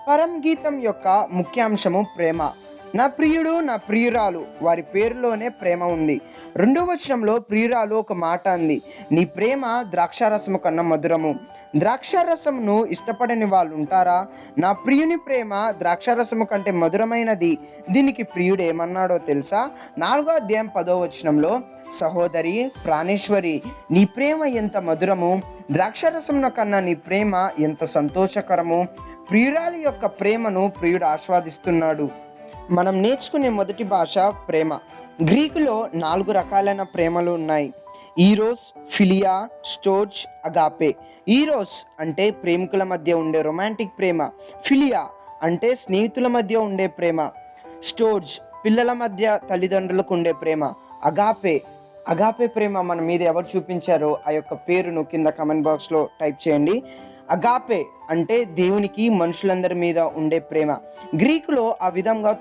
పరంగీతం యొక్క ముఖ్యాంశము ప్రేమ. నా ప్రియుడు నా ప్రియురాలు వారి పేరులోనే ప్రేమ ఉంది. రెండో వచనంలో ప్రియురాలు ఒక మాట అంది, నీ ప్రేమ ద్రాక్షారసము కన్నా మధురము. ద్రాక్షారసమును ఇష్టపడని వాళ్ళు ఉంటారా? నా ప్రియుని ప్రేమ ద్రాక్షారసము కంటే మధురమైనది. దీనికి ప్రియుడు ఏమన్నాడో తెలుసా? 4వ అధ్యాయం 10వ వచనంలో, సహోదరి ప్రాణేశ్వరి, నీ ప్రేమ ఎంత మధురము, ద్రాక్షారసమున కన్నా నీ ప్రేమ ఎంత సంతోషకరము. ప్రియురాలి యొక్క ప్రేమను ప్రియుడు ఆస్వాదిస్తున్నాడు. మనం నేర్చుకునే మొదటి భాష ప్రేమ. గ్రీకులో 4 రకాలైన ప్రేమలు ఉన్నాయి. Eros, philia, storge, agape. Eros అంటే ప్రేమికుల మధ్య ఉండే రొమాంటిక్ ప్రేమ. ఫిలియా అంటే స్నేహితుల మధ్య ఉండే ప్రేమ. స్టోర్జ్ పిల్లల మధ్య తల్లిదండ్రులకు ఉండే ప్రేమ. అగాపే అగాపే ప్రేమ మన మీద ఎవరు చూపించారో ఆ యొక్క పేరును కింద కమెంట్ బాక్స్లో టైప్ చేయండి. అగాపే అంటే దేవునికి మనుషులందరి మీద ఉండే ప్రేమ. గ్రీకులో ఆ విధంగా